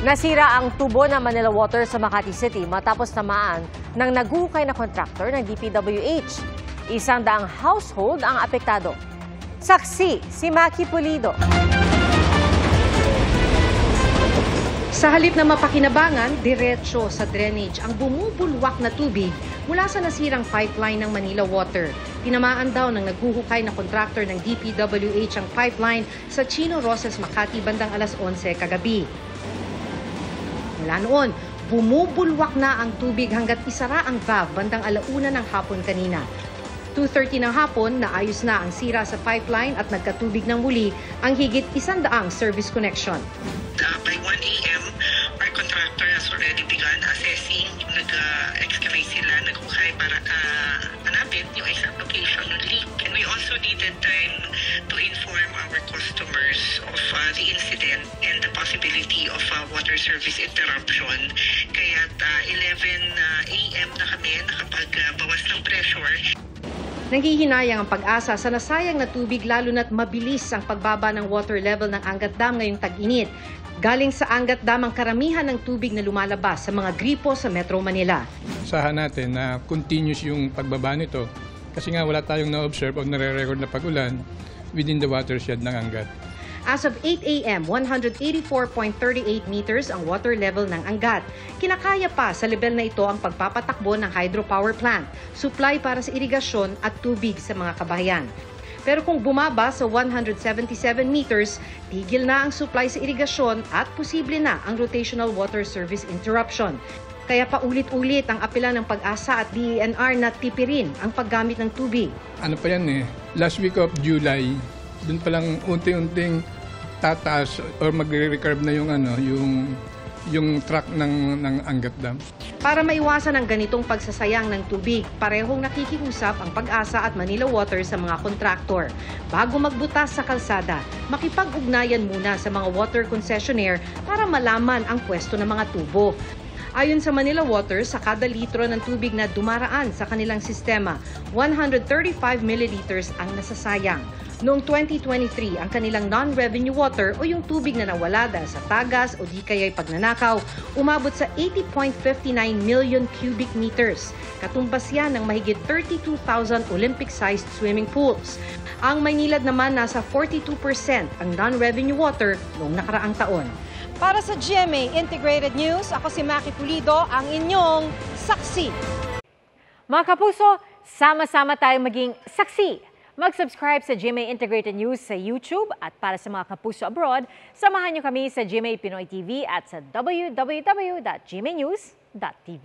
Nasira ang tubo ng Manila Water sa Makati City matapos tamaan ng naguhukay na kontraktor ng DPWH. 100 household ang apektado. Saksi si Maki Pulido. Sa halip na mapakinabangan, diretso sa drainage ang bumubulwak na tubig mula sa nasirang pipeline ng Manila Water. Tinamaan daw ng naghuhukay na kontraktor ng DPWH ang pipeline sa Chino Roses, Makati bandang alas 11 kagabi. Mula noon, bumubulwak na ang tubig hanggat isara ang valve bandang alauna ng hapon kanina. 2:30 ng hapon, naayos na ang sira sa pipeline at nagkatubig ng muli ang higit 100 service connection. By 1 a.m., our contractor has already begun assessing. Nag-excavate sila, naghuhukay para hanapin yung exact location ng leak. And we also needed time to inform our customers of the incident and the possibility of water service interruption. Kaya 11 a.m. na kami nakapagbawas ng pressure. Nanghihinayang ang pag-asa sa nasayang na tubig lalo na't mabilis ang pagbaba ng water level ng Angat Dam ngayong tag-init. Galing sa Angat Dam ang karamihan ng tubig na lumalabas sa mga gripo sa Metro Manila. Usahan natin na continuous yung pagbaba nito kasi nga wala tayong na-observe o nare-record na pag-ulan within the watershed ng Angat. As of 8 a.m., 184.38 meters ang water level ng Angat. Kinakaya pa sa level na ito ang pagpapatakbo ng hydropower plant, supply para sa irigasyon at tubig sa mga kabahayan. Pero kung bumaba sa 177 meters, tigil na ang supply sa irigasyon at posible na ang rotational water service interruption. Kaya paulit-ulit ang apela ng Pag-asa at DENR na tipirin ang paggamit ng tubig. Ano pa yan last week of July, doon pa lang unti-unting tataas or magre-recurve na yung track ng Angat Dam. Para maiwasan ang ganitong pagsasayang ng tubig, parehong nakikiusap ang Pag-asa at Manila Water sa mga kontraktor. Bago magbutas sa kalsada, makipag-ugnayan muna sa mga water concessionaire para malaman ang pwesto ng mga tubo. Ayon sa Manila Water, sa kada litro ng tubig na dumaraan sa kanilang sistema, 135 milliliters ang nasasayang. Noong 2023, ang kanilang non-revenue water o yung tubig na nawala dahil sa tagas o di kaya'y pagnanakaw, umabot sa 80.59 million cubic meters. Katumbas yan ng mahigit 32,000 Olympic-sized swimming pools. Ang Maynilad naman nasa 42% ang non-revenue water noong nakaraang taon. Para sa GMA Integrated News, ako si Maki Pulido, ang inyong saksi. Mga kapuso, sama-sama tayong maging saksi. Mag-subscribe sa GMA Integrated News sa YouTube at para sa mga kapuso abroad, samahan niyo kami sa GMA Pinoy TV at sa www.gmanews.tv.